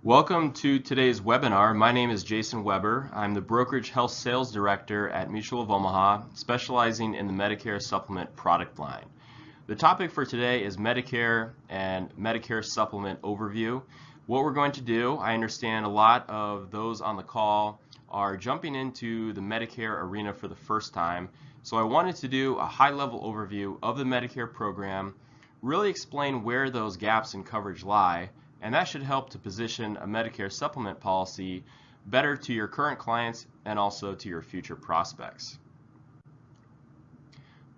Welcome to today's webinar. My name is Jason Weber. I'm the Brokerage Health Sales Director at Mutual of Omaha, specializing in the Medicare Supplement product line. The topic for today is Medicare and Medicare Supplement Overview. What we're going to do, I understand a lot of those on the call are jumping into the Medicare arena for the first time, so I wanted to do a high-level overview of the Medicare program, really explain where those gaps in coverage lie, and that should help to position a Medicare supplement policy better to your current clients and also to your future prospects.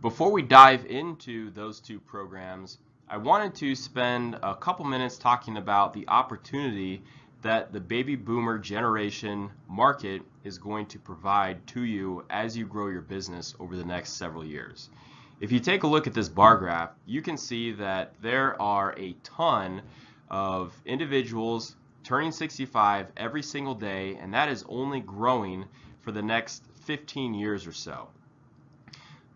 Before we dive into those two programs, I wanted to spend a couple minutes talking about the opportunity that the baby boomer generation market is going to provide to you as you grow your business over the next several years. If you take a look at this bar graph, you can see that there are a ton of individuals turning 65 every single day, and that is only growing for the next 15 years or so.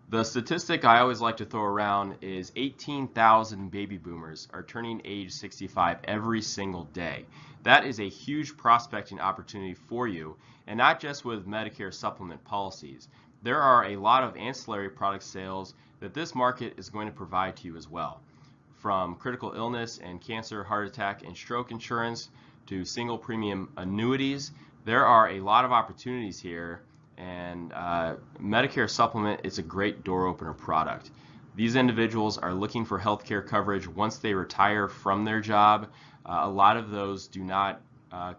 The statistic I always like to throw around is 18,000 baby boomers are turning age 65 every single day. That is a huge prospecting opportunity for you, and not just with Medicare supplement policies. There are a lot of ancillary product sales that this market is going to provide to you as well. From critical illness and cancer, heart attack, and stroke insurance to single premium annuities, there are a lot of opportunities here, and Medicare Supplement is a great door opener product. These individuals are looking for health care coverage once they retire from their job. A lot of those do not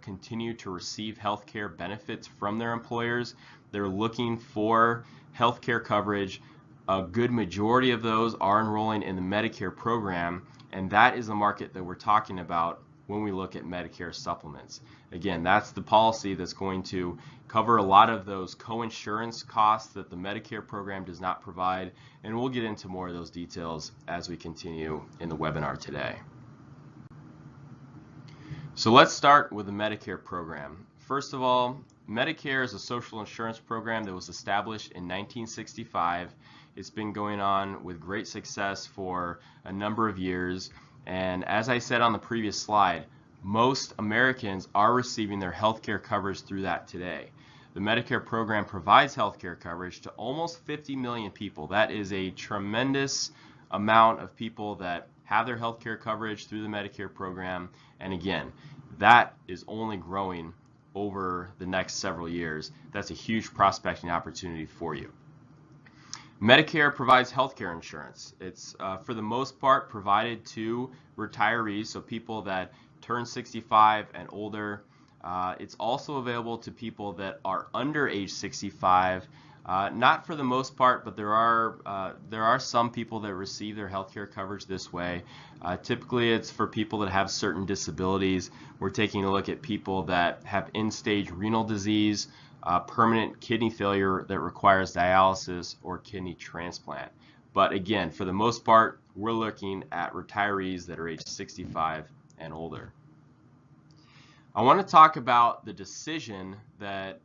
continue to receive health care benefits from their employers. They're looking for health care coverage. A good majority of those are enrolling in the Medicare program, and that is the market that we're talking about when we look at Medicare supplements. Again, that's the policy that's going to cover a lot of those coinsurance costs that the Medicare program does not provide, and we'll get into more of those details as we continue in the webinar today. So let's start with the Medicare program. First of all, Medicare is a social insurance program that was established in 1965. It's been going on with great success for a number of years, and as I said on the previous slide, most Americans are receiving their health care coverage through that today. The Medicare program provides health care coverage to almost 50 million people. That is a tremendous amount of people that have their health care coverage through the Medicare program, and again, that is only growing over the next several years. That's a huge prospecting opportunity for you. Medicare provides health care insurance. It's for the most part provided to retirees, so people that turn 65 and older. It's also available to people that are under age 65. Not for the most part, but there are some people that receive their health care coverage this way. Typically it's for people that have certain disabilities. We're taking a look at people that have end-stage renal disease, permanent kidney failure that requires dialysis or kidney transplant. But again, for the most part, we're looking at retirees that are age 65 and older. I want to talk about the decision that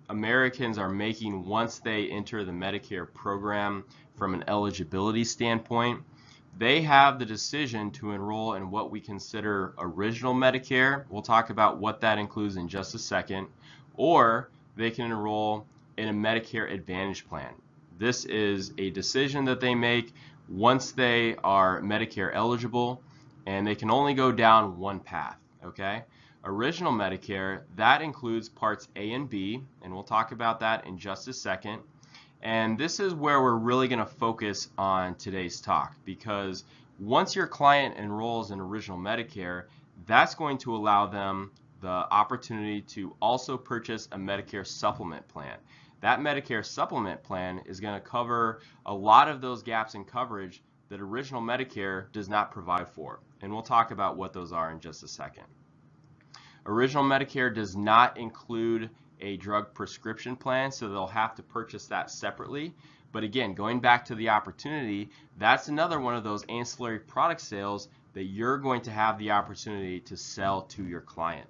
Americans are making once they enter the Medicare program from an eligibility standpoint. They have the decision to enroll in what we consider original Medicare. We'll talk about what that includes in just a second. Or they can enroll in a Medicare Advantage Plan. This is a decision that they make once they are Medicare eligible, and they can only go down one path, okay? Original Medicare, that includes parts A and B, and we'll talk about that in just a second. And this is where we're really going to focus on today's talk, because once your client enrolls in original Medicare, that's going to allow them the opportunity to also purchase a Medicare supplement plan. That Medicare supplement plan is going to cover a lot of those gaps in coverage that original Medicare does not provide for, and we'll talk about what those are in just a second. Original Medicare does not include a drug prescription plan, so they'll have to purchase that separately. But again, going back to the opportunity, that's another one of those ancillary product sales that you're going to have the opportunity to sell to your client.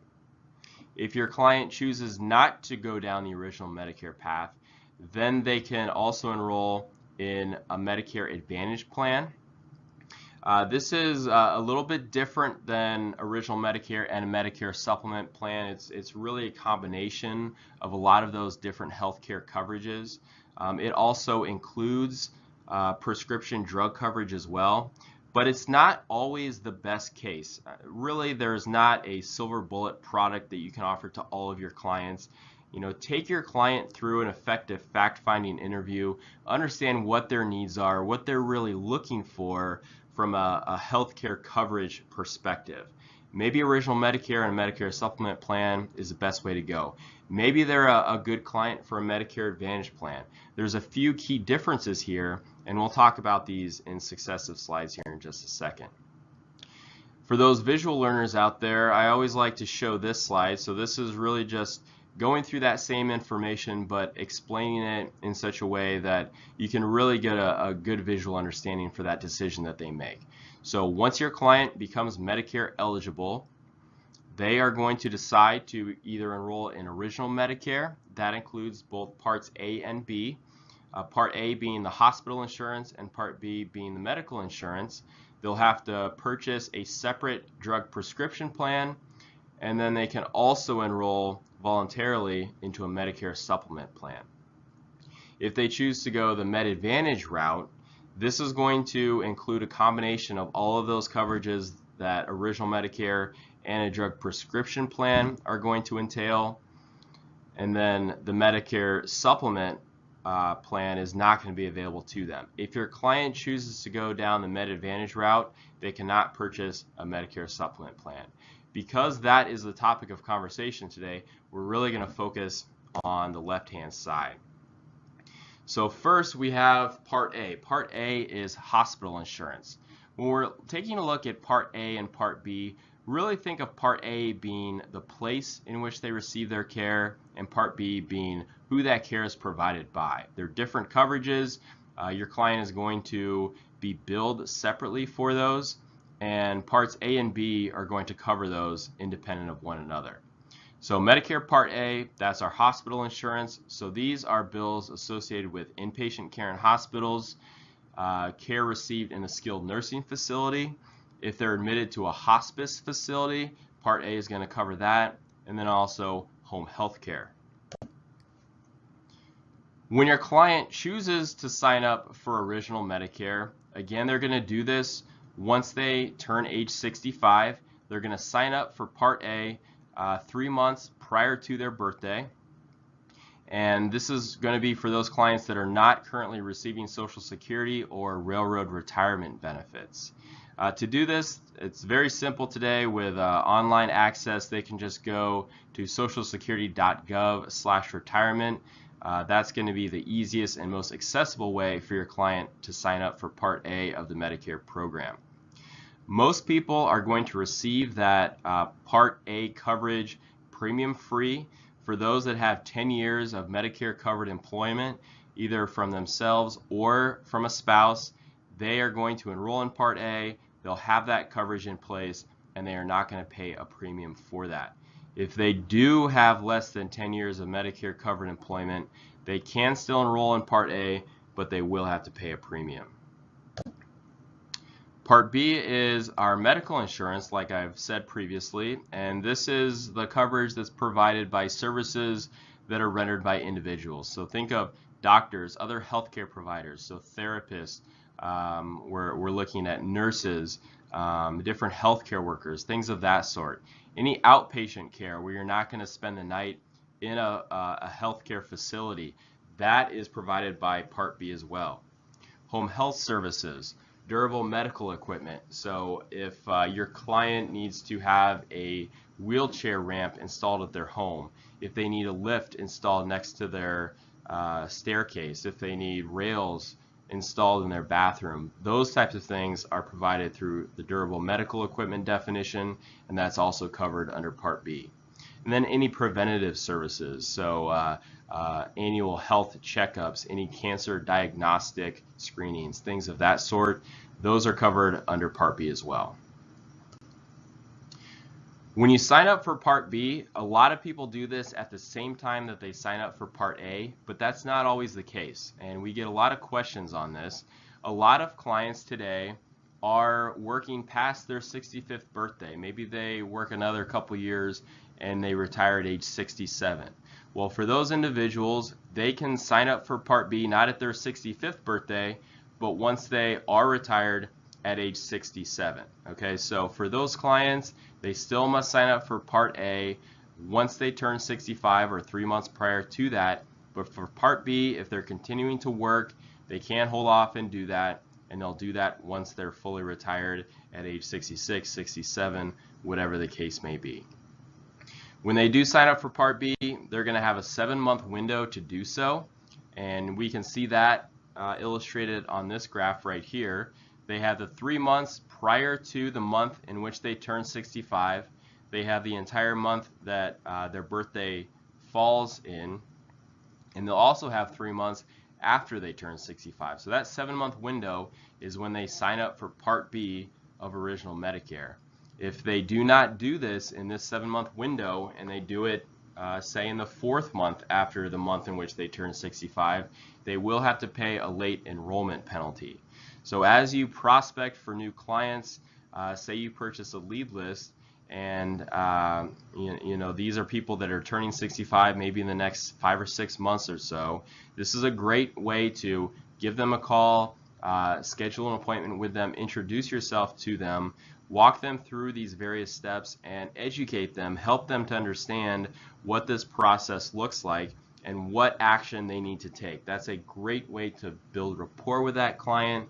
If your client chooses not to go down the original Medicare path, then they can also enroll in a Medicare Advantage Plan. This is a little bit different than original Medicare and a Medicare Supplement Plan. It's really a combination of a lot of those different healthcare coverages. It also includes prescription drug coverage as well, but it's not always the best case. Really, there's not a silver bullet product that you can offer to all of your clients. Take your client through an effective fact-finding interview, understand what their needs are, what they're really looking for from a healthcare coverage perspective. Maybe original Medicare and a Medicare Supplement Plan is the best way to go. Maybe they're a good client for a Medicare Advantage Plan. There's a few key differences here, and we'll talk about these in successive slides here in just a second. For those visual learners out there, I always like to show this slide. So this is really just going through that same information but explaining it in such a way that you can really get a good visual understanding for that decision that they make. So once your client becomes Medicare eligible, they are going to decide to either enroll in original Medicare. That includes both Parts A and B. Part A being the hospital insurance and Part B being the medical insurance. They'll have to purchase a separate drug prescription plan, and then they can also enroll voluntarily into a Medicare Supplement Plan. If they choose to go the Med Advantage route, this is going to include a combination of all of those coverages that original Medicare and a drug prescription plan are going to entail, and then the Medicare Supplement plan is not going to be available to them. If your client chooses to go down the Med Advantage route, they cannot purchase a Medicare Supplement Plan. Because that is the topic of conversation today, we're really going to focus on the left-hand side. So first we have Part A. Part A is hospital insurance. When we're taking a look at Part A and Part B, really think of Part A being the place in which they receive their care, and Part B being who that care is provided by. They're different coverages. Your client is going to be billed separately for those, and Parts A and B are going to cover those independent of one another. So Medicare Part A, that's our hospital insurance. So these are bills associated with inpatient care in hospitals, care received in a skilled nursing facility. If they're admitted to a hospice facility, Part A is going to cover that, and then also home health care. When your client chooses to sign up for original Medicare, again, they're going to do this once they turn age 65. They're going to sign up for Part A 3 months prior to their birthday. And this is going to be for those clients that are not currently receiving Social Security or railroad retirement benefits. To do this, it's very simple today with online access. They can just go to socialsecurity.gov/retirement. That's going to be the easiest and most accessible way for your client to sign up for Part A of the Medicare program. Most people are going to receive that Part A coverage premium free. For those that have 10 years of Medicare covered employment, either from themselves or from a spouse, they are going to enroll in Part A. They'll have that coverage in place, and they are not going to pay a premium for that. If they do have less than 10 years of Medicare covered employment, they can still enroll in Part A, but they will have to pay a premium. Part B is our medical insurance, like I've said previously, and this is the coverage that's provided by services that are rendered by individuals. So think of doctors, other healthcare providers, so therapists, we're looking at nurses, different healthcare workers, things of that sort. Any outpatient care where you're not going to spend the night in a healthcare facility, that is provided by Part B as well. Home health services, durable medical equipment. So if your client needs to have a wheelchair ramp installed at their home, if they need a lift installed next to their staircase, if they need rails installed in their bathroom, those types of things are provided through the durable medical equipment definition, and that's also covered under Part B. And then any preventative services, so annual health checkups, any cancer diagnostic screenings, things of that sort, those are covered under Part B as well. When you sign up for Part B, a lot of people do this at the same time that they sign up for Part A, but that's not always the case, and we get a lot of questions on this. A lot of clients today are working past their 65th birthday. Maybe they work another couple years and they retire at age 67. Well, for those individuals, they can sign up for Part B not at their 65th birthday, but once they are retired at age 67. Okay, so for those clients, they still must sign up for Part A once they turn 65 or 3 months prior to that. But for Part B, if they're continuing to work, they can't hold off and do that, and they'll do that once they're fully retired at age 66, 67, whatever the case may be. When they do sign up for Part B, they're going to have a 7-month window to do so, and we can see that illustrated on this graph right here. They have the 3 months prior to the month in which they turn 65. They have the entire month that their birthday falls in, and they'll also have 3 months after they turn 65. So that 7-month window is when they sign up for Part B of Original Medicare. If they do not do this in this 7-month window, and they do it say in the 4th month after the month in which they turn 65, they will have to pay a late enrollment penalty. So as you prospect for new clients, say you purchase a lead list, and you know, these are people that are turning 65 maybe in the next 5 or 6 months or so. This is a great way to give them a call, schedule an appointment with them, introduce yourself to them, walk them through these various steps, and educate them, help them to understand what this process looks like and what action they need to take. That's a great way to build rapport with that client,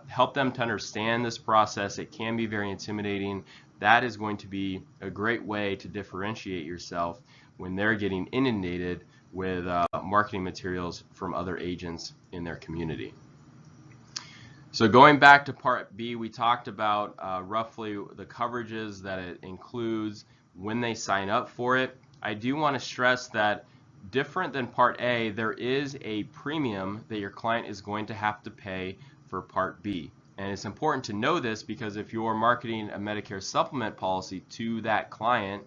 help them to understand this process. It can be very intimidating. That is going to be a great way to differentiate yourself when they're getting inundated with marketing materials from other agents in their community. So going back to Part B, we talked about roughly the coverages that it includes when they sign up for it. I do want to stress that different than Part A, there is a premium that your client is going to have to pay for Part B. And it's important to know this because if you're marketing a Medicare supplement policy to that client,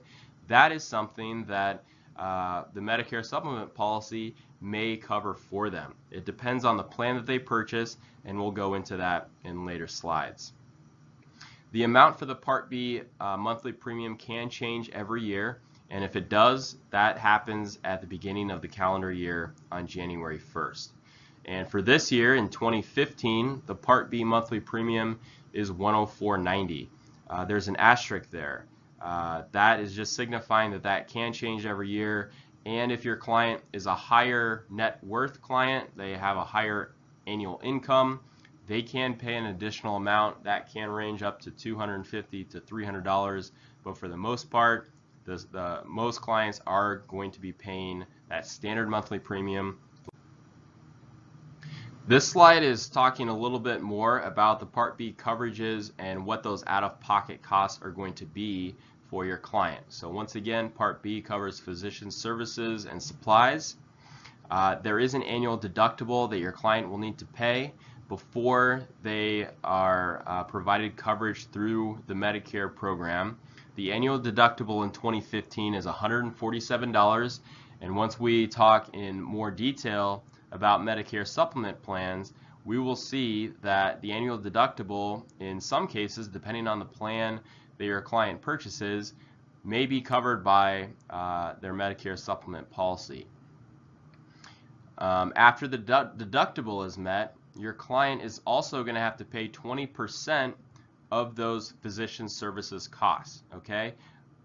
that is something that the Medicare supplement policy may cover for them. It depends on the plan that they purchase, and we'll go into that in later slides. The amount for the Part B monthly premium can change every year, and if it does, that happens at the beginning of the calendar year on January 1st. And for this year, in 2015, the Part B monthly premium is $104.90. There's an asterisk there. That is just signifying that that can change every year. And if your client is a higher net worth client, they have a higher annual income, they can pay an additional amount. That can range up to $250 to $300. But for the most part, most clients are going to be paying that standard monthly premium. This slide is talking a little bit more about the Part B coverages and what those out-of-pocket costs are going to be for your client. So once again, Part B covers physician services and supplies. There is an annual deductible that your client will need to pay before they are provided coverage through the Medicare program. The annual deductible in 2015 is $147, and once we talk in more detail about Medicare supplement plans, we will see that the annual deductible in some cases, depending on the plan that your client purchases, may be covered by their Medicare supplement policy. After the deductible is met, your client is also going to have to pay 20% of those physician services costs. Okay?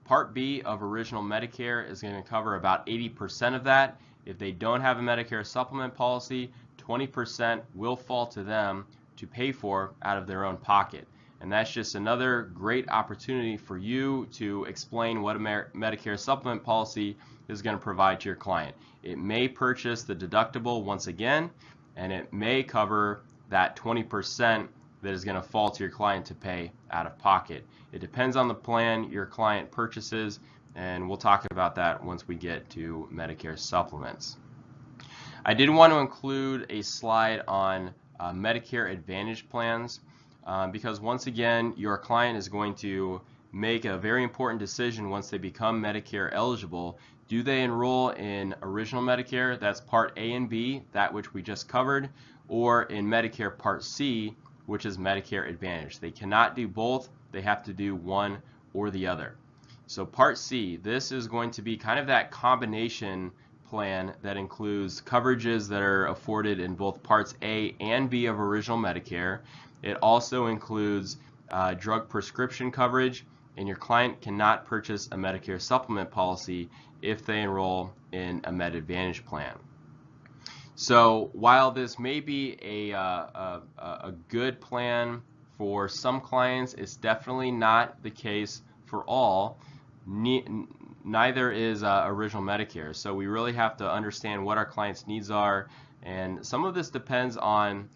Part B of Original Medicare is going to cover about 80% of that. If they don't have a Medicare supplement policy, 20% will fall to them to pay for out of their own pocket. And that's just another great opportunity for you to explain what a Medicare supplement policy is going to provide to your client. It may purchase the deductible once again, and it may cover that 20% that is going to fall to your client to pay out of pocket. It depends on the plan your client purchases, and we'll talk about that once we get to Medicare supplements. I did want to include a slide on Medicare Advantage plans because once again, your client is going to make a very important decision once they become Medicare eligible. Do they enroll in Original Medicare, that's Part A and B, that which we just covered, or in Medicare Part C, which is Medicare Advantage. They cannot do both. They have to do one or the other. So Part C, this is going to be kind of that combination plan that includes coverages that are afforded in both Parts A and B of Original Medicare. It also includes drug prescription coverage, and your client cannot purchase a Medicare Supplement policy if they enroll in a Med Advantage plan. So while this may be a good plan for some clients, it's definitely not the case for all. Neither is Original Medicare. So we really have to understand what our clients' needs are, and some of this depends on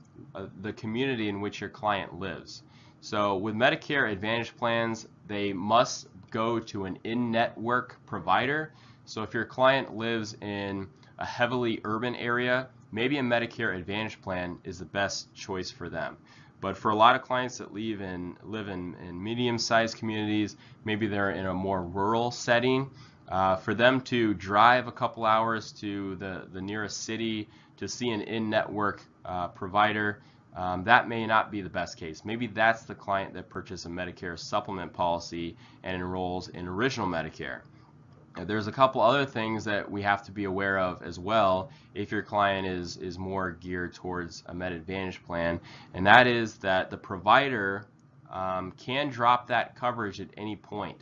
the community in which your client lives. So with Medicare Advantage plans, they must go to an in-network provider. So if your client lives in a heavily urban area, maybe a Medicare Advantage plan is the best choice for them. But for a lot of clients that live in medium-sized communities, maybe they're in a more rural setting, for them to drive a couple hours to the nearest city to see an in-network provider, that may not be the best case. Maybe that's the client that purchased a Medicare Supplement policy and enrolls in Original Medicare. There's a couple other things that we have to be aware of as well if your client is more geared towards a Med Advantage plan, and that is that the provider can drop that coverage at any point.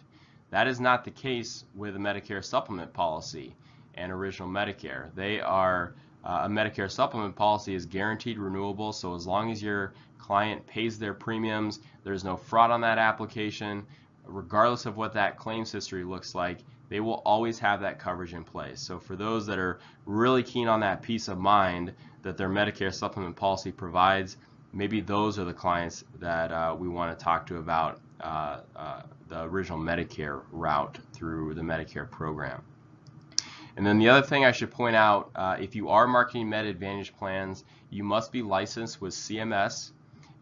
That is not the case with a Medicare Supplement policy and Original Medicare. They are a Medicare Supplement policy is guaranteed renewable, so as long as your client pays their premiums, there's no fraud on that application, regardless of what that claims history looks like, they will always have that coverage in place. So for those that are really keen on that peace of mind that their Medicare Supplement policy provides, maybe those are the clients that we want to talk to about the Original Medicare route through the Medicare program. And then the other thing I should point out, if you are marketing Med Advantage plans, you must be licensed with CMS,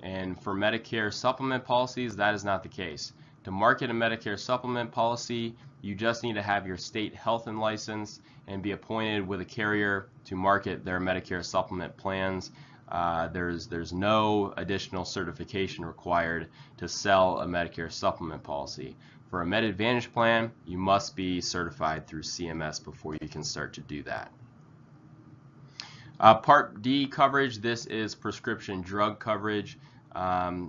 and for Medicare Supplement policies, that is not the case. To market a Medicare Supplement policy, you just need to have your state health and license and be appointed with a carrier to market their Medicare Supplement plans. There's no additional certification required to sell a Medicare Supplement policy. For a Med Advantage plan, you must be certified through CMS before you can start to do that. Part D coverage, this is prescription drug coverage.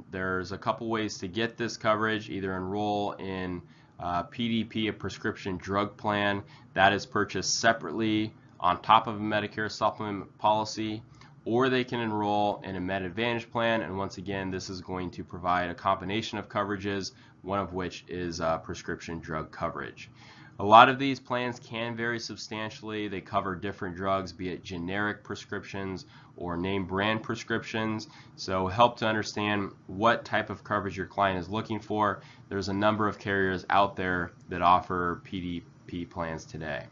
There's a couple ways to get this coverage. Either enroll in PDP, a prescription drug plan that is purchased separately on top of a Medicare Supplement policy, or they can enroll in a Med Advantage plan, and once again this is going to provide a combination of coverages, one of which is prescription drug coverage. A lot of these plans can vary substantially. They cover different drugs, be it generic prescriptions or name brand prescriptions, so help to understand what type of coverage your client is looking for. There's a number of carriers out there that offer PDP plans today.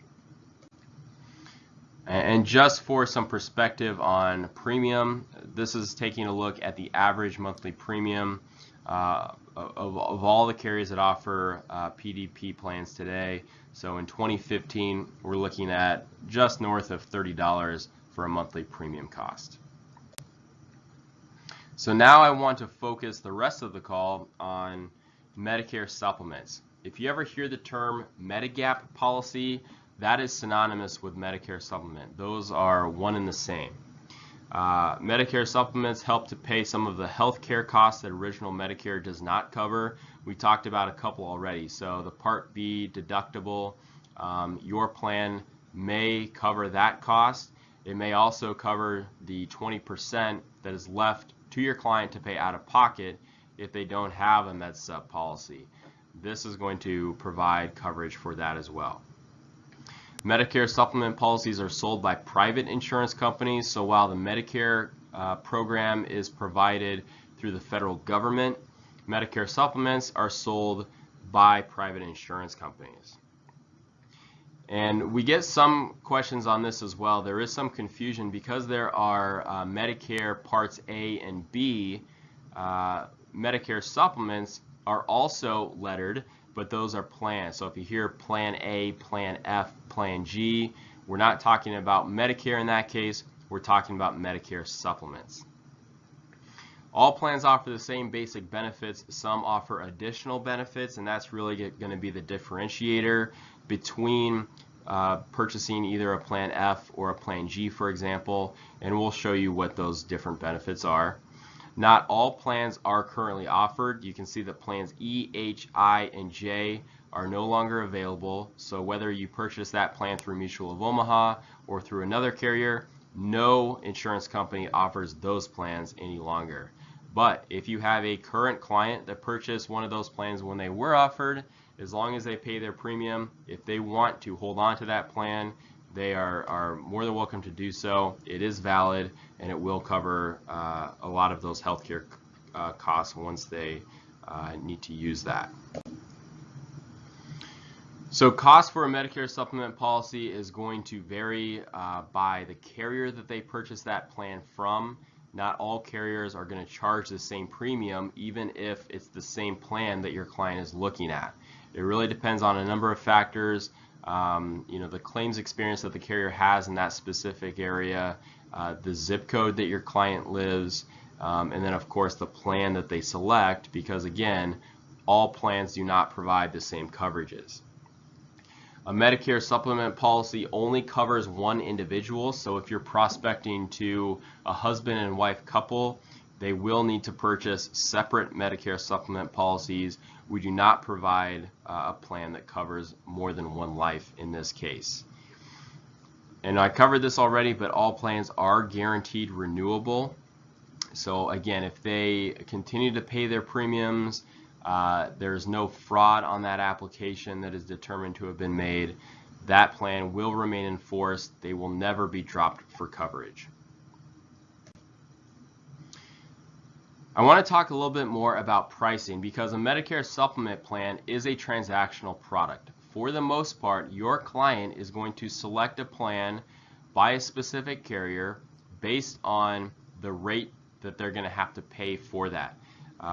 And just for some perspective on premium, this is taking a look at the average monthly premium of all the carriers that offer PDP plans today. So in 2015, we're looking at just north of $30 for a monthly premium cost. So now I want to focus the rest of the call on Medicare supplements. If you ever hear the term Medigap policy, that is synonymous with Medicare supplement. Those are one and the same. Medicare supplements help to pay some of the health care costs that Original Medicare does not cover. We talked about a couple already. So the Part B deductible, your plan may cover that cost. It may also cover the 20% that is left to your client to pay out of pocket if they don't have a MedSup policy. This is going to provide coverage for that as well. Medicare supplement policies are sold by private insurance companies, so while the Medicare program is provided through the federal government, Medicare supplements are sold by private insurance companies. And we get some questions on this as well. There is some confusion because there are Medicare Parts A and B. Medicare supplements are also lettered, but those are plans. So if you hear Plan A, Plan F, Plan G, we're not talking about Medicare in that case, we're talking about Medicare supplements. All plans offer the same basic benefits. Some offer additional benefits, and that's really going to be the differentiator between purchasing either a Plan F or a Plan G, for example, and we'll show you what those different benefits are. Not all plans are currently offered. You can see that plans E, H, I, and J are no longer available, so whether you purchase that plan through Mutual of Omaha or through another carrier, no insurance company offers those plans any longer. But if you have a current client that purchased one of those plans when they were offered, as long as they pay their premium, if they want to hold on to that plan, they are more than welcome to do so. It is valid, and it will cover a lot of those healthcare costs once they need to use that. So cost for a Medicare supplement policy is going to vary by the carrier that they purchase that plan from. Not all carriers are going to charge the same premium, even if it's the same plan that your client is looking at. It really depends on a number of factors. The claims experience that the carrier has in that specific area, the zip code that your client lives, and then of course the plan that they select, because again, all plans do not provide the same coverages. A Medicare supplement policy only covers one individual, so if you're prospecting to a husband and wife couple, they will need to purchase separate Medicare supplement policies. We do not provide a plan that covers more than one life in this case. And I covered this already, but all plans are guaranteed renewable. So again, if they continue to pay their premiums, there's no fraud on that application that is determined to have been made, that plan will remain in force. They will never be dropped for coverage. I want to talk a little bit more about pricing, because a Medicare supplement plan is a transactional product. For the most part, your client is going to select a plan by a specific carrier based on the rate that they're going to have to pay for that.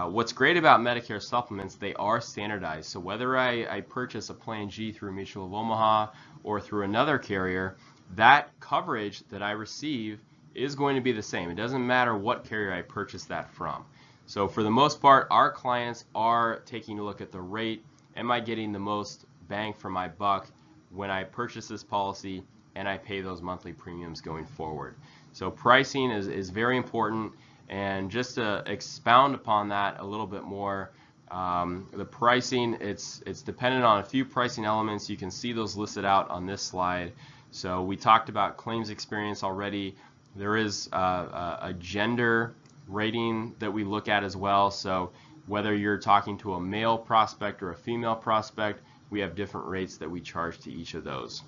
What's great about Medicare supplements, they are standardized. So whether I purchase a Plan G through Mutual of Omaha or through another carrier, that coverage that I receive is going to be the same. It doesn't matter what carrier I purchase that from. So for the most part, our clients are taking a look at the rate. Am I getting the most bang for my buck when I purchase this policy and I pay those monthly premiums going forward? So pricing is very important. And just to expound upon that a little bit more, the pricing, it's dependent on a few pricing elements. You can see those listed out on this slide. So we talked about claims experience already. There is a gender rating that we look at as well. So whether you're talking to a male prospect or a female prospect, we have different rates that we charge to each of those.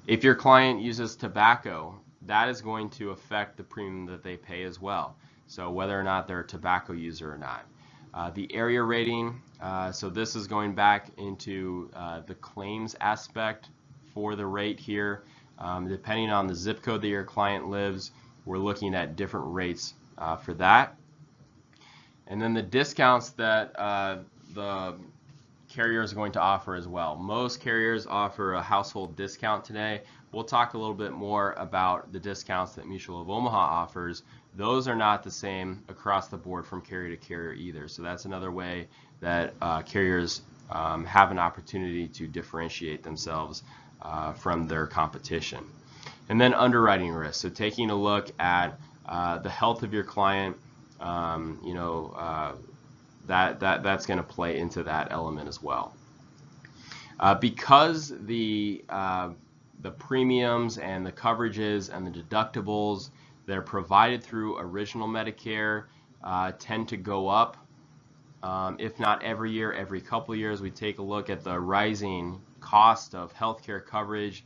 If your client uses tobacco, that is going to affect the premium that they pay as well. So whether or not they're a tobacco user or not. The area rating, so this is going back into the claims aspect for the rate here. Depending on the zip code that your client lives, we're looking at different rates for that. And then the discounts that the carrier is going to offer as well. Most carriers offer a household discount today. We'll talk a little bit more about the discounts that Mutual of Omaha offers. Those are not the same across the board from carrier to carrier either. So that's another way that carriers have an opportunity to differentiate themselves from their competition. And then underwriting risk. So taking a look at the health of your client, that's going to play into that element as well. Because the premiums and the coverages and the deductibles that are provided through original Medicare tend to go up, if not every year, every couple of years. We take a look at the rising cost of healthcare coverage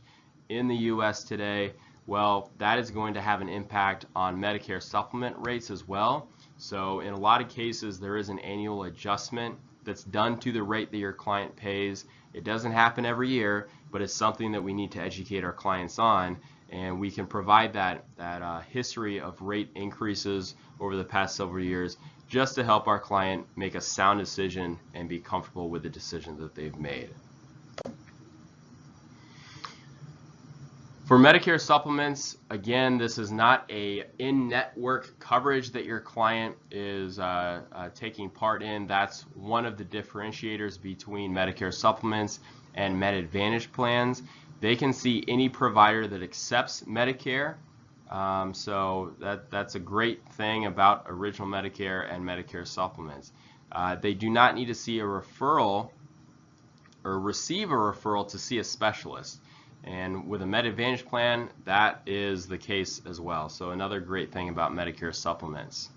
in the U.S. today. Well, that is going to have an impact on Medicare supplement rates as well. So in a lot of cases, there is an annual adjustment that's done to the rate that your client pays. It doesn't happen every year, but it's something that we need to educate our clients on, and we can provide that history of rate increases over the past several years just to help our client make a sound decision and be comfortable with the decision that they've made. For Medicare supplements, again, this is not a in-network coverage that your client is taking part in. That's one of the differentiators between Medicare supplements and Med Advantage plans. They can see any provider that accepts Medicare. So that's a great thing about Original Medicare and Medicare supplements. They do not need to see a referral or receive a referral to see a specialist. And with a Med Advantage plan, that is the case as well. So another great thing about Medicare supplements.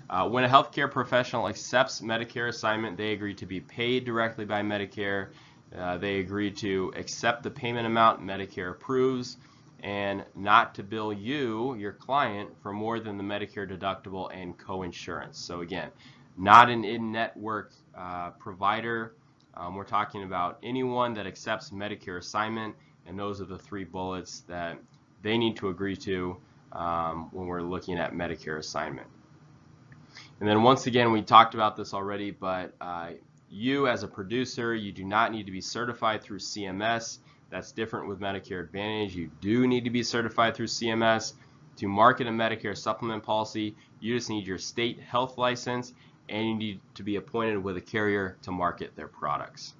When a healthcare professional accepts Medicare assignment, they agree to be paid directly by Medicare. They agree to accept the payment amount Medicare approves and not to bill you, your client, for more than the Medicare deductible and coinsurance. So again, not an in-network provider. We're talking about anyone that accepts Medicare assignment, and those are the three bullets that they need to agree to when we're looking at Medicare assignment. And then once again, we talked about this already, but you as a producer, you do not need to be certified through CMS. That's different with Medicare Advantage. You do need to be certified through CMS. To market a Medicare supplement policy, you just need your state health license, and you need to be appointed with a carrier to market their products.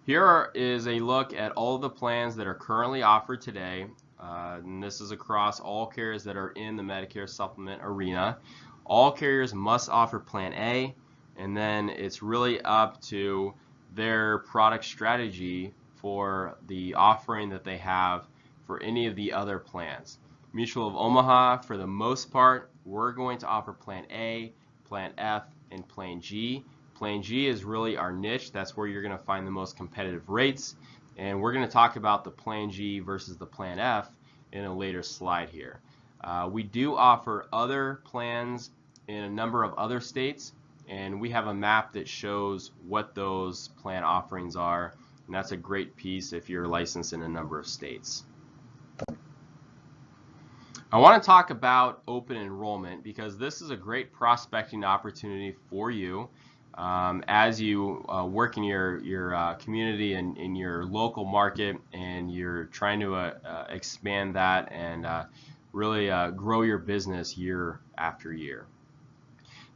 Here is a look at all of the plans that are currently offered today, and this is across all carriers that are in the Medicare supplement arena. All carriers must offer Plan A, and then it's really up to their product strategy for the offering that they have for any of the other plans. Mutual of Omaha, for the most part, we're going to offer Plan A, Plan F, and Plan G. Plan G is really our niche. That's where you're going to find the most competitive rates. And we're going to talk about the Plan G versus the Plan F in a later slide here. We do offer other plans in a number of other states, and we have a map that shows what those plan offerings are. And that's a great piece if you're licensed in a number of states. I want to talk about open enrollment because this is a great prospecting opportunity for you. As you work in your community and in your local market, and you're trying to expand that and really grow your business year after year.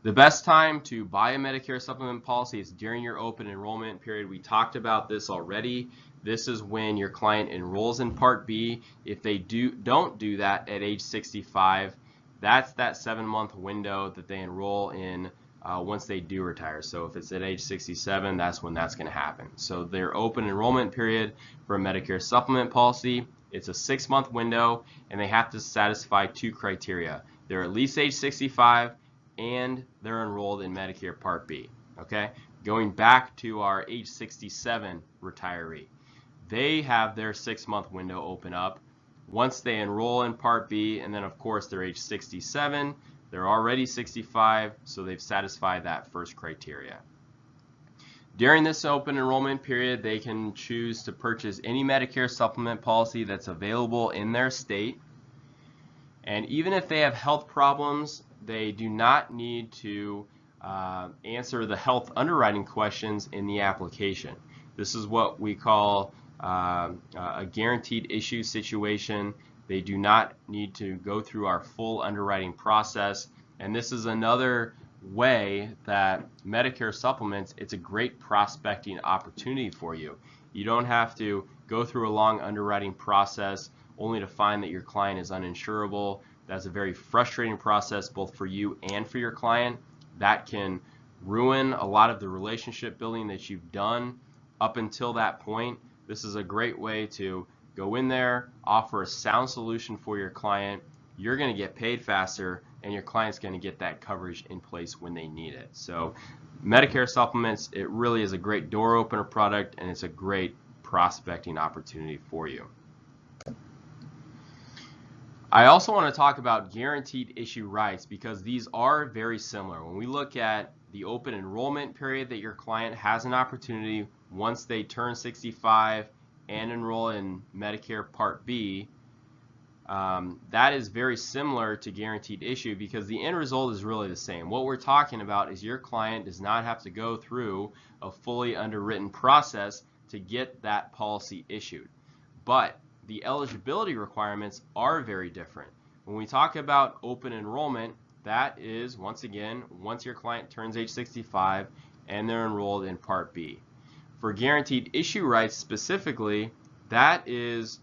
The best time to buy a Medicare supplement policy is during your open enrollment period. We talked about this already. This is when your client enrolls in Part B. If they don't do that at age 65, that's that 7-month window that they enroll in once they do retire. So if it's at age 67, that's when that's going to happen. So their open enrollment period for a Medicare supplement policy, it's a 6-month window, and they have to satisfy 2 criteria. They're at least age 65 and they're enrolled in Medicare Part B. Okay? Going back to our age 67 retiree, they have their 6-month window open up once they enroll in Part B, and then of course they're age 67. They're already 65, so they've satisfied that first criteria. During this open enrollment period, they can choose to purchase any Medicare supplement policy that's available in their state. And even if they have health problems, they do not need to answer the health underwriting questions in the application. This is what we call a guaranteed issue situation. They do not need to go through our full underwriting process, and this is another way that Medicare supplements, it's a great prospecting opportunity for you. You don't have to go through a long underwriting process only to find that your client is uninsurable. That's a very frustrating process both for you and for your client. That can ruin a lot of the relationship building that you've done up until that point. This is a great way to go in there, offer a sound solution for your client. You're going to get paid faster, and your client's going to get that coverage in place when they need it. So Medicare supplements, it really is a great door opener product, and it's a great prospecting opportunity for you. I also want to talk about guaranteed issue rights because these are very similar. When we look at the open enrollment period that your client has an opportunity once they turn 65 and enroll in Medicare Part B, that is very similar to guaranteed issue because the end result is really the same. What we're talking about is your client does not have to go through a fully underwritten process to get that policy issued. But the eligibility requirements are very different. When we talk about open enrollment, that is, once again, once your client turns age 65 and they're enrolled in Part B. For guaranteed issue rights specifically, that is,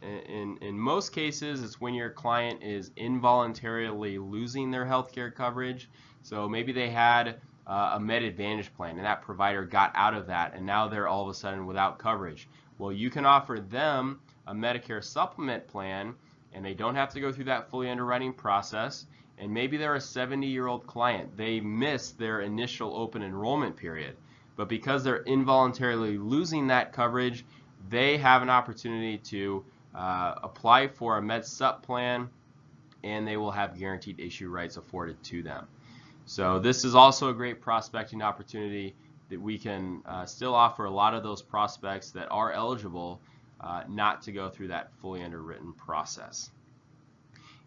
in most cases, it's when your client is involuntarily losing their healthcare coverage. So maybe they had a Med Advantage plan and that provider got out of that and now they're all of a sudden without coverage. Well, you can offer them a Medicare Supplement plan and they don't have to go through that fully underwriting process. And maybe they're a 70-year-old client. They missed their initial open enrollment period. But because they're involuntarily losing that coverage, they have an opportunity to apply for a Med Sup plan and they will have guaranteed issue rights afforded to them. So this is also a great prospecting opportunity that we can still offer a lot of those prospects that are eligible not to go through that fully underwritten process.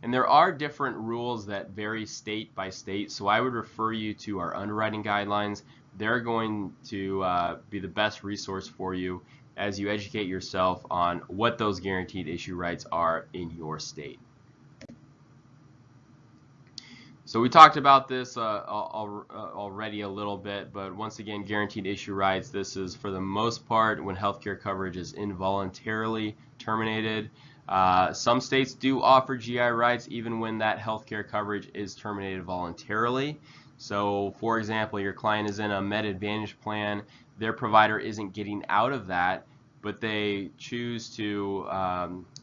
And there are different rules that vary state by state, so I would refer you to our underwriting guidelines. They're going to be the best resource for you as you educate yourself on what those guaranteed issue rights are in your state. So we talked about this already a little bit, but once again, guaranteed issue rights, this is for the most part when healthcare coverage is involuntarily terminated. Some states do offer GI rights even when that healthcare coverage is terminated voluntarily. So for example, your client is in a Med Advantage plan, their provider isn't getting out of that, but they choose to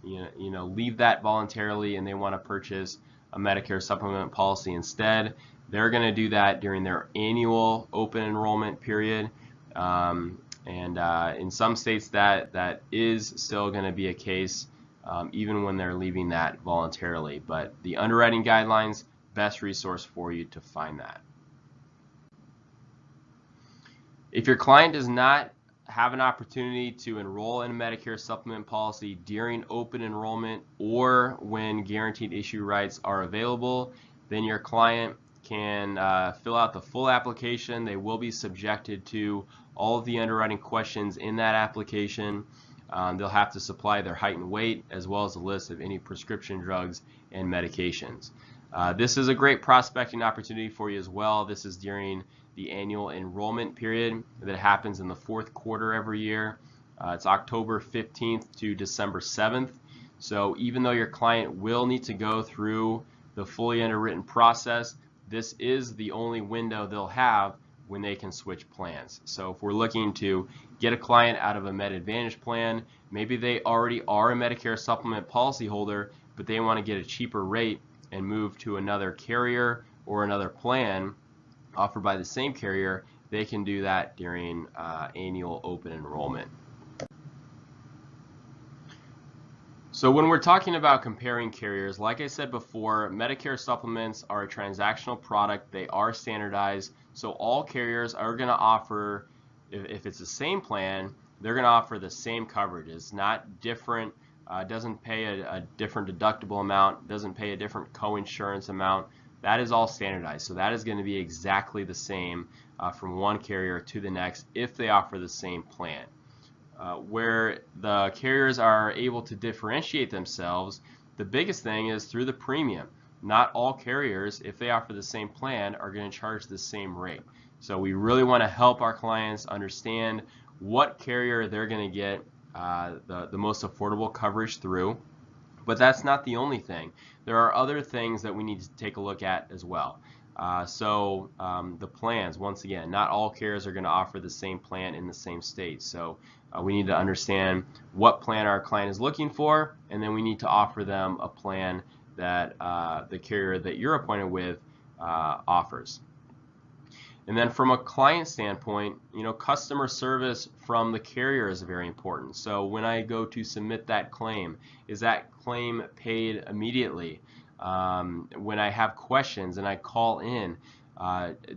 leave that voluntarily and they want to purchase a Medicare supplement policy instead. They're going to do that during their annual open enrollment period. In some states that is still going to be a case even when they're leaving that voluntarily. But the underwriting guidelines, best resource for you to find that. If your client does not have an opportunity to enroll in a Medicare supplement policy during open enrollment or when guaranteed issue rights are available, then your client can fill out the full application. They will be subjected to all of the underwriting questions in that application. They'll have to supply their height and weight as well as a list of any prescription drugs and medications. This is a great prospecting opportunity for you as well. This is during the annual enrollment period that happens in the fourth quarter every year. It's October 15th to December 7th. So even though your client will need to go through the fully underwritten process, this is the only window they'll have when they can switch plans. So if we're looking to get a client out of a Med Advantage plan, maybe they already are a Medicare supplement policyholder, but they want to get a cheaper rate and move to another carrier or another plan offered by the same carrier, they can do that during annual open enrollment. So when we're talking about comparing carriers, like I said before, Medicare supplements are a transactional product. They are standardized, so all carriers are going to offer, if it's the same plan, they're going to offer the same coverage. It's not different, doesn't pay a different deductible amount, doesn't pay a different coinsurance amount. That is all standardized, so that is going to be exactly the same from one carrier to the next if they offer the same plan. Where the carriers are able to differentiate themselves, the biggest thing is through the premium. Not all carriers, if they offer the same plan, are going to charge the same rate. So we really want to help our clients understand what carrier they're going to get the most affordable coverage through. But that's not the only thing. There are other things that we need to take a look at as well. The plans, once again, not all carriers are going to offer the same plan in the same state. So we need to understand what plan our client is looking for, and then we need to offer them a plan that the carrier that you're appointed with offers. And then from a client standpoint, customer service from the carrier is very important. So when I go to submit that claim, is that claim paid immediately? When I have questions and I call in,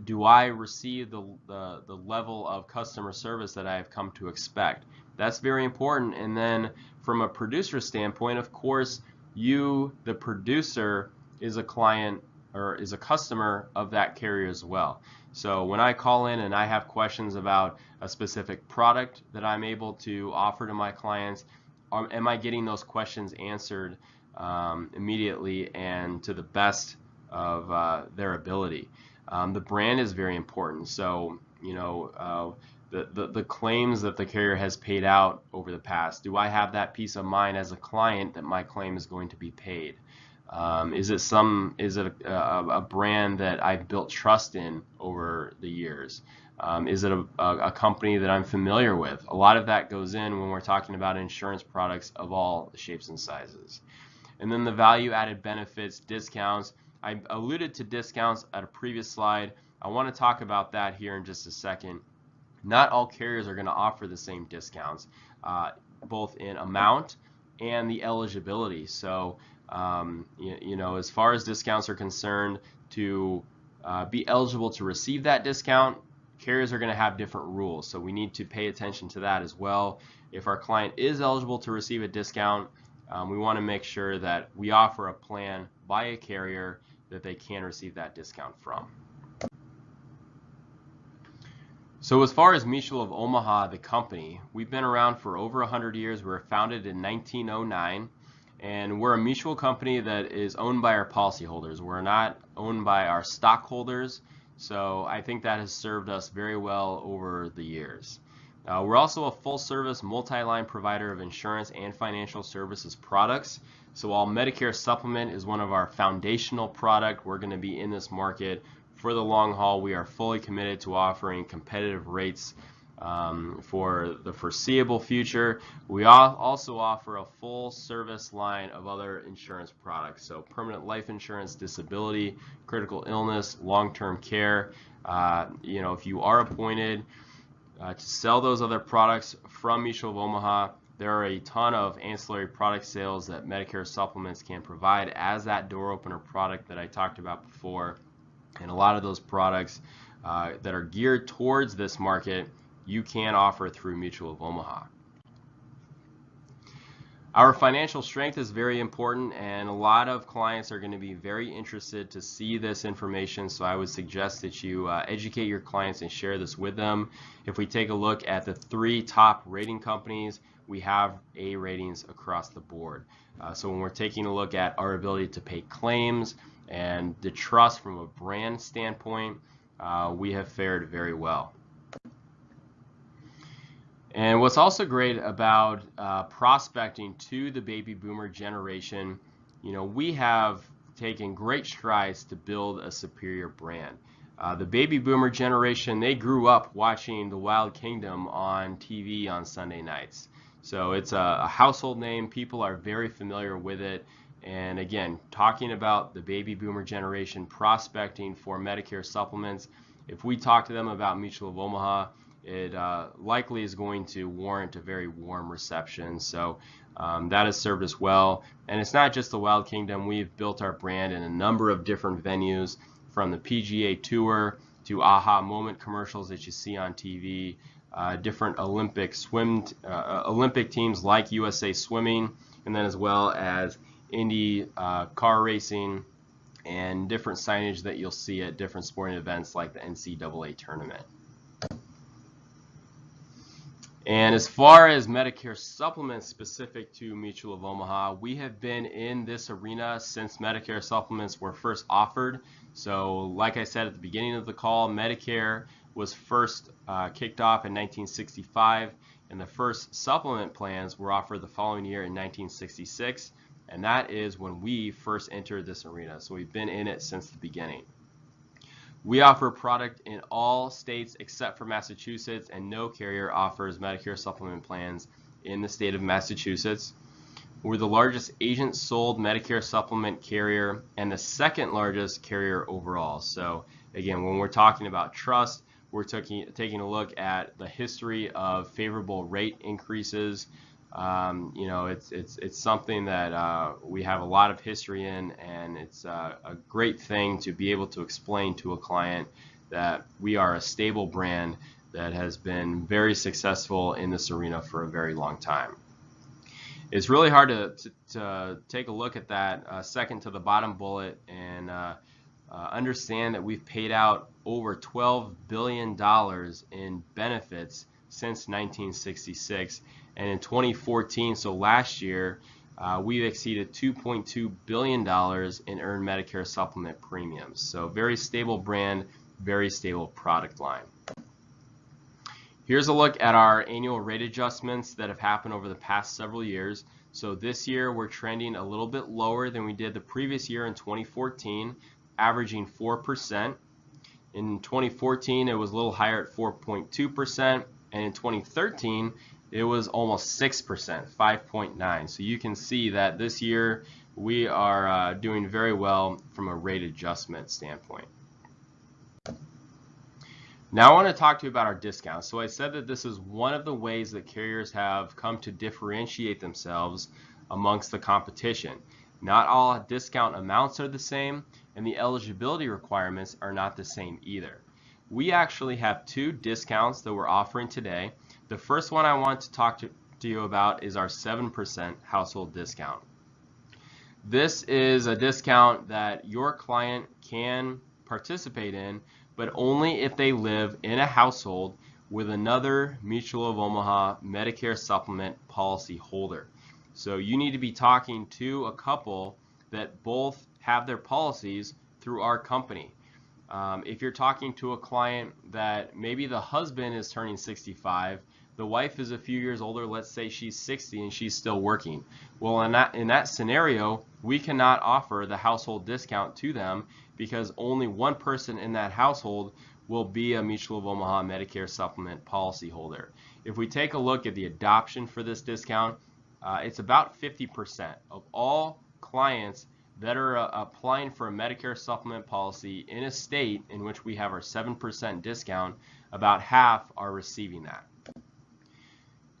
do I receive the level of customer service that I have come to expect? That's very important. And then from a producer standpoint, of course, you, the producer, is a client or is a customer of that carrier as well. So when I call in and I have questions about a specific product that I'm able to offer to my clients, am I getting those questions answered immediately and to the best of their ability? The brand is very important. So, you know, the claims that the carrier has paid out over the past, do I have that peace of mind as a client that my claim is going to be paid? Is it a brand that I've built trust in over the years? Is it a company that I'm familiar with? A lot of that goes in when we're talking about insurance products of all shapes and sizes. And then the value-added benefits, discounts. I alluded to discounts at a previous slide. I want to talk about that here in just a second. Not all carriers are going to offer the same discounts, both in amount and the eligibility. So, you know, as far as discounts are concerned, to be eligible to receive that discount, carriers are going to have different rules. So we need to pay attention to that as well. If our client is eligible to receive a discount, we want to make sure that we offer a plan by a carrier that they can receive that discount from. So as far as Mutual of Omaha, the company, we've been around for over 100 years. We were founded in 1909, and we're a mutual company that is owned by our policyholders. We're not owned by our stockholders, so I think that has served us very well over the years. We're also a full-service, multi-line provider of insurance and financial services products. So while Medicare Supplement is one of our foundational products, we're going to be in this market for the long haul. We are fully committed to offering competitive rates for the foreseeable future. We also offer a full service line of other insurance products, so permanent life insurance, disability, critical illness, long-term care. You know, if you are appointed to sell those other products from Mutual of Omaha, there are a ton of ancillary product sales that Medicare Supplements can provide as that door opener product that I talked about before. And a lot of those products that are geared towards this market, you can offer through Mutual of Omaha. Our financial strength is very important, and a lot of clients are going to be very interested to see this information, so I would suggest that you educate your clients and share this with them. If we take a look at the 3 top rating companies, we have A ratings across the board. So when we're taking a look at our ability to pay claims and the trust from a brand standpoint, we have fared very well. And what's also great about prospecting to the baby boomer generation, you know, we have taken great strides to build a superior brand. The baby boomer generation, they grew up watching The Wild Kingdom on TV on Sunday nights. So it's a household name. People are very familiar with it. And again, talking about the baby boomer generation prospecting for Medicare supplements, if we talk to them about Mutual of Omaha, it likely is going to warrant a very warm reception. So that has served us well. And it's not just the Wild Kingdom. We've built our brand in a number of different venues, from the PGA Tour to aha moment commercials that you see on TV, different Olympic teams like USA Swimming, and then as well as Indy car racing and different signage that you'll see at different sporting events like the NCAA tournament. And as far as Medicare supplements specific to Mutual of Omaha, we have been in this arena since Medicare supplements were first offered. So like I said at the beginning of the call, Medicare was first kicked off in 1965, and the first supplement plans were offered the following year in 1966, and that is when we first entered this arena. So we've been in it since the beginning. We offer a product in all states except for Massachusetts, and no carrier offers Medicare supplement plans in the state of Massachusetts. We're the largest agent-sold Medicare supplement carrier and the second largest carrier overall. So again, when we're talking about trust, we're taking a look at the history of favorable rate increases. You know, it's something that we have a lot of history in, and it's a great thing to be able to explain to a client that we are a stable brand that has been very successful in this arena for a very long time. It's really hard to take a look at that second to the bottom bullet and understand that we've paid out over $12 billion in benefits since 1966. And in 2014, so last year, we've exceeded $2.2 billion in earned Medicare supplement premiums. So very stable brand, very stable product line. Here's a look at our annual rate adjustments that have happened over the past several years. So this year we're trending a little bit lower than we did the previous year in 2014, averaging 4%. In 2014 it was a little higher at 4.2%, and in 2013 it was almost 6%, 5.9. So you can see that this year we are doing very well from a rate adjustment standpoint. Now I want to talk to you about our discounts. So I said that this is one of the ways that carriers have come to differentiate themselves amongst the competition. Not all discount amounts are the same, and the eligibility requirements are not the same either. We actually have two discounts that we're offering today. The first one I want to talk to you about is our 7% household discount. This is a discount that your client can participate in, but only if they live in a household with another Mutual of Omaha Medicare Supplement policy holder. So you need to be talking to a couple that both have their policies through our company. If you're talking to a client that maybe the husband is turning 65, the wife is a few years older, let's say she's 60 and she's still working. Well, in that scenario, we cannot offer the household discount to them because only one person in that household will be a Mutual of Omaha Medicare Supplement policy holder. If we take a look at the adoption for this discount, it's about 50% of all clients that are applying for a Medicare Supplement policy in a state in which we have our 7% discount, about half are receiving that.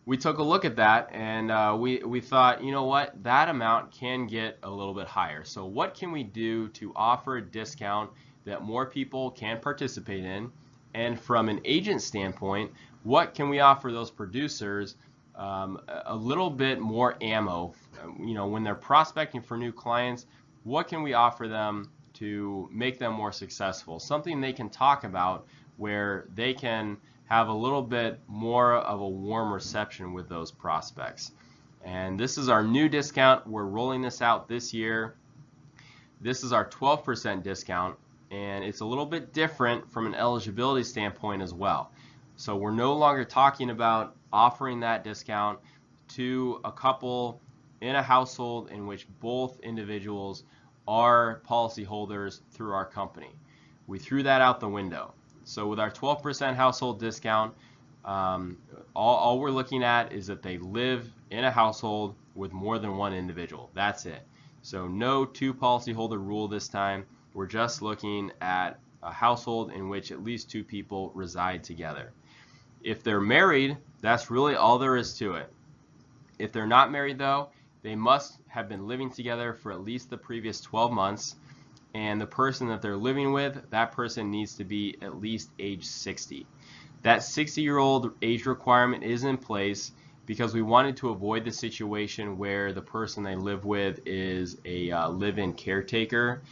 We took a look at that and we thought, you know what, that amount can get a little bit higher. So what can we do to offer a discount that more people can participate in? And from an agent standpoint, what can we offer those producers a little bit more ammo? You know, when they're prospecting for new clients, what can we offer them to make them more successful? Something they can talk about where they can have a little bit more of a warm reception with those prospects. And this is our new discount. We're rolling this out this year. This is our 12% discount, and it's a little bit different from an eligibility standpoint as well. So we're no longer talking about offering that discount to a couple in a household in which both individuals are policyholders through our company. We threw that out the window. So with our 12% household discount, all we're looking at is that they live in a household with more than one individual. That's it. So no two policyholder rule this time. We're just looking at a household in which at least two people reside together. If they're married, that's really all there is to it. If they're not married though, they must have been living together for at least the previous 12 months. And the person that they're living with, that person needs to be at least age 60. That 60-year-old age requirement is in place because we wanted to avoid the situation where the person they live with is a live-in caretaker.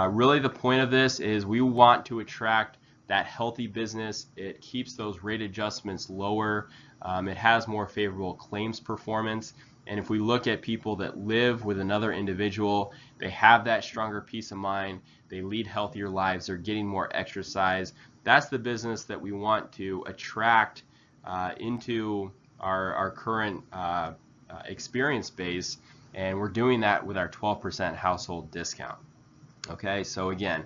Really the point of this is we want to attract that healthy business. It keeps those rate adjustments lower. It has more favorable claims performance. And if we look at people that live with another individual, they have that stronger peace of mind, they lead healthier lives, they're getting more exercise. That's the business that we want to attract into our current experience base, and we're doing that with our 12% household discount. Okay, so again,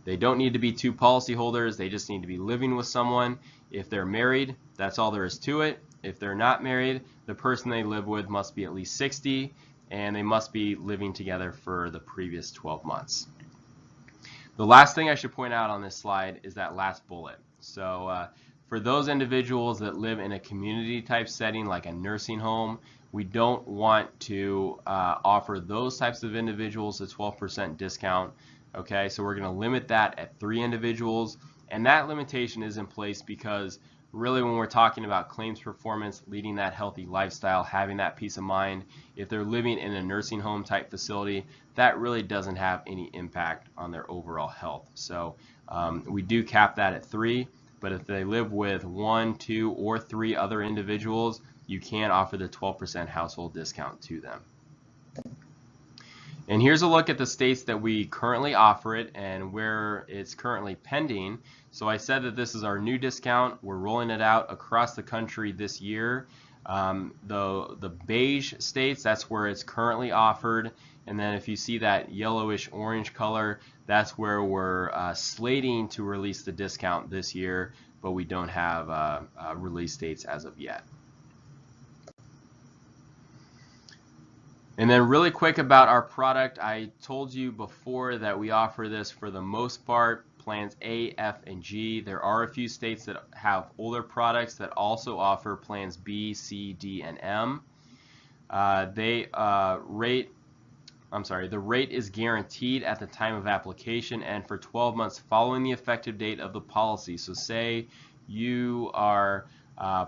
they don't need to be two policyholders, they just need to be living with someone. If they're married, that's all there is to it. If they're not married, the person they live with must be at least 60 and they must be living together for the previous 12 months. The last thing I should point out on this slide is that last bullet. So for those individuals that live in a community type setting like a nursing home, we don't want to offer those types of individuals a 12% discount. Okay, so we're going to limit that at 3 individuals, and that limitation is in place because really when we're talking about claims performance, leading that healthy lifestyle, having that peace of mind, if they're living in a nursing home type facility, that really doesn't have any impact on their overall health. So we do cap that at 3. but if they live with 1, 2, or 3 other individuals, you can offer the 12% household discount to them. And here's a look at the states that we currently offer it and where it's currently pending. So I said that this is our new discount. We're rolling it out across the country this year. The beige states, that's where it's currently offered. And then if you see that yellowish orange color, that's where we're slating to release the discount this year, but we don't have release dates as of yet. And then really quick about our product, I told you before that we offer this for the most part, plans A, F, and G. There are a few states that have older products that also offer plans B, C, D, and M. The rate is guaranteed at the time of application and for 12 months following the effective date of the policy. So say you are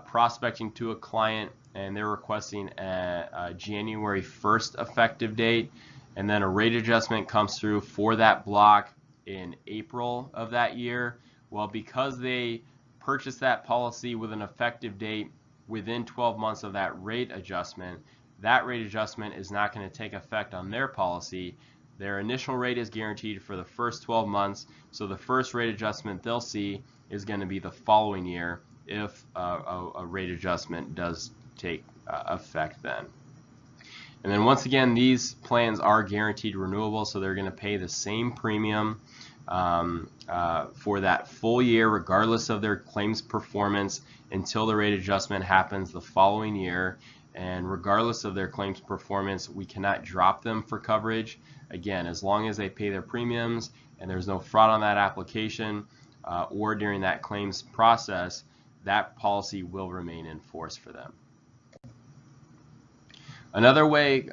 prospecting to a client and they're requesting a January 1st effective date, and then a rate adjustment comes through for that block in April of that year. Well, because they purchased that policy with an effective date within 12 months of that rate adjustment is not going to take effect on their policy. Their initial rate is guaranteed for the first 12 months, so the first rate adjustment they'll see is going to be the following year if a rate adjustment does take effect then. And then once again, these plans are guaranteed renewable, so they're going to pay the same premium for that full year regardless of their claims performance until the rate adjustment happens the following year. And regardless of their claims performance, we cannot drop them for coverage. Again, as long as they pay their premiums and there's no fraud on that application or during that claims process, that policy will remain in force for them. Another way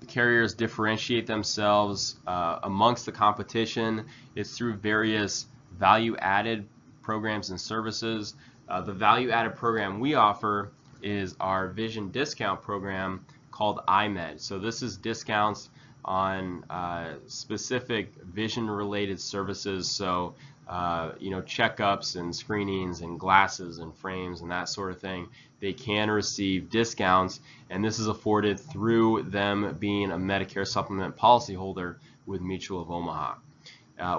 carriers differentiate themselves amongst the competition is through various value-added programs and services. The value-added program we offer is our vision discount program called iMed. So this is discounts on specific vision-related services. So checkups and screenings and glasses and frames and that sort of thing. They can receive discounts, and this is afforded through them being a Medicare Supplement policyholder with Mutual of Omaha.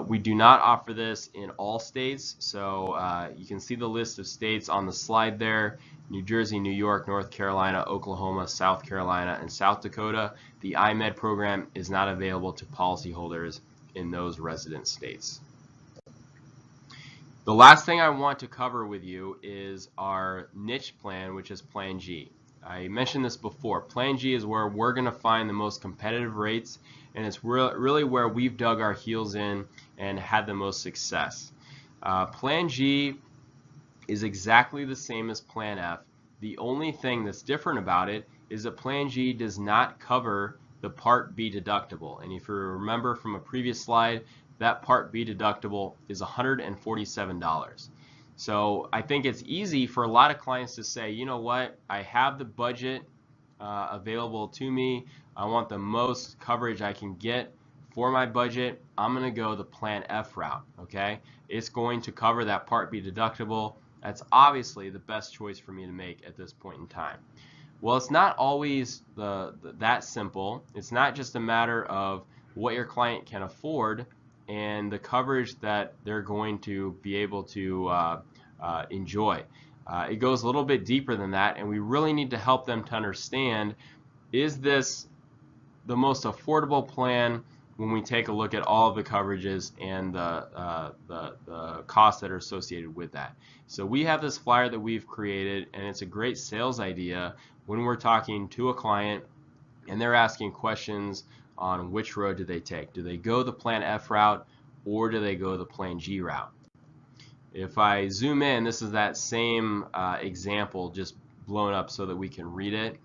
We do not offer this in all states, so you can see the list of states on the slide there: New Jersey, New York, North Carolina, Oklahoma, South Carolina, and South Dakota. The iMed program is not available to policyholders in those resident states. The last thing I want to cover with you is our niche plan, which is Plan G. I mentioned this before. Plan G is where we're going to find the most competitive rates, and it's really where we've dug our heels in and had the most success. Plan G is exactly the same as Plan F. The only thing that's different about it is that Plan G does not cover the Part B deductible. And if you remember from a previous slide, that Part B deductible is $147. So I think it's easy for a lot of clients to say, you know what, I have the budget available to me. I want the most coverage I can get for my budget. I'm going to go the Plan F route. Okay, it's going to cover that Part B deductible. That's obviously the best choice for me to make at this point in time. Well, it's not always that simple. It's not just a matter of what your client can afford and the coverage that they're going to be able to enjoy. It goes a little bit deeper than that, and we really need to help them to understand, is this the most affordable plan when we take a look at all of the coverages and the costs that are associated with that. So we have this flyer that we've created, and it's a great sales idea when we're talking to a client and they're asking questions on which road do they take. Do they go the Plan F route or do they go the Plan G route? If I zoom in, this is that same example just blown up so that we can read it.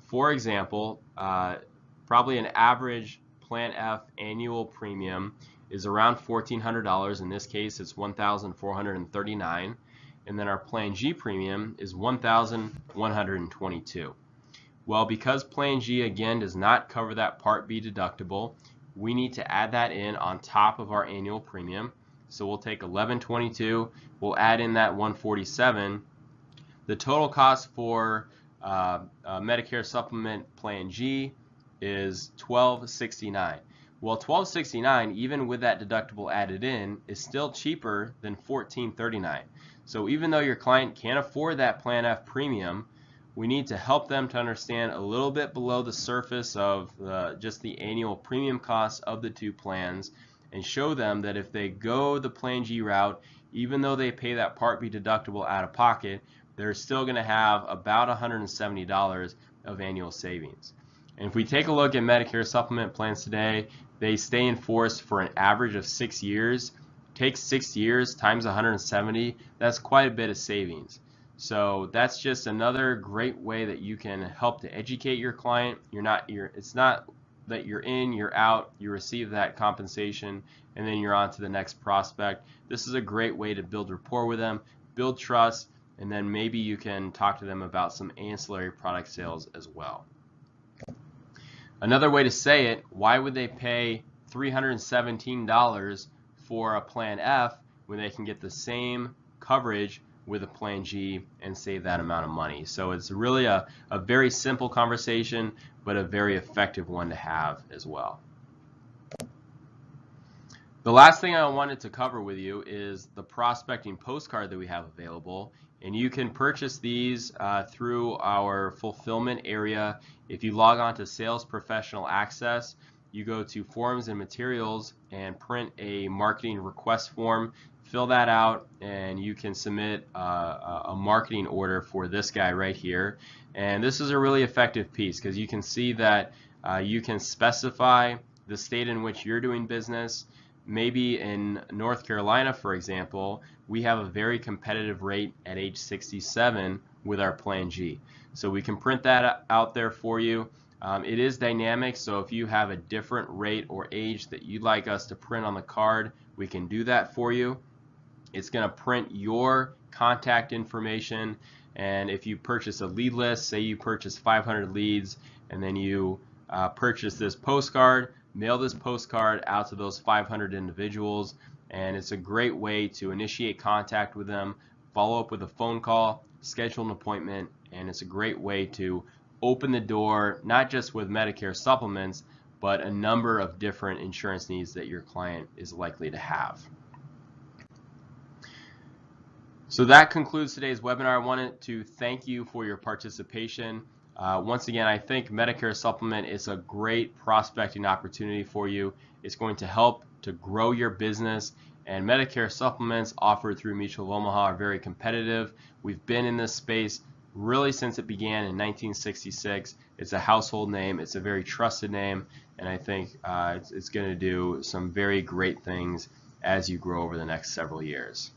For example, probably an average Plan F annual premium is around $1,400. In this case, it's $1,439. And then our Plan G premium is $1,122. Well, because Plan G again does not cover that Part B deductible, we need to add that in on top of our annual premium. So we'll take 1122, we'll add in that 147. The total cost for Medicare Supplement Plan G is $1269. Well, $1269, even with that deductible added in, is still cheaper than $1439. So even though your client can't afford that Plan F premium, we need to help them to understand a little bit below the surface of just the annual premium costs of the two plans, and show them that if they go the Plan G route, even though they pay that Part B deductible out of pocket, they're still going to have about $170 of annual savings. And if we take a look at Medicare supplement plans today, they stay in force for an average of 6 years. Take 6 years times 170, that's quite a bit of savings. So that's just another great way that you can help to educate your client. It's not that you're in, you're out, you receive that compensation, and then you're on to the next prospect. This is a great way to build rapport with them, build trust, and then maybe you can talk to them about some ancillary product sales as well. Another way to say it, why would they pay $317 for a Plan F when they can get the same coverage with a Plan G and save that amount of money? So it's really a very simple conversation, but a very effective one to have as well. The last thing I wanted to cover with you is the prospecting postcard that we have available, and you can purchase these through our fulfillment area. If you log on to Sales Professional Access, you go to Forms and Materials and print a marketing request form, fill that out, and you can submit a marketing order for this guy right here. And this is a really effective piece because you can see that you can specify the state in which you're doing business. Maybe in North Carolina, for example, we have a very competitive rate at age 67 with our Plan G. So we can print that out there for you. It is dynamic, so if you have a different rate or age that you'd like us to print on the card, we can do that for you. It's going to print your contact information, and if you purchase a lead list, say you purchase 500 leads, and then you purchase this postcard, mail this postcard out to those 500 individuals, and it's a great way to initiate contact with them, follow up with a phone call, schedule an appointment, and it's a great way to open the door not just with Medicare supplements, but a number of different insurance needs that your client is likely to have. So that concludes today's webinar. I wanted to thank you for your participation. Once again, I think Medicare Supplement is a great prospecting opportunity for you. It's going to help to grow your business, and Medicare Supplements offered through Mutual of Omaha are very competitive. We've been in this space really since it began in 1966. It's a household name, it's a very trusted name, and I think it's going to do some very great things as you grow over the next several years.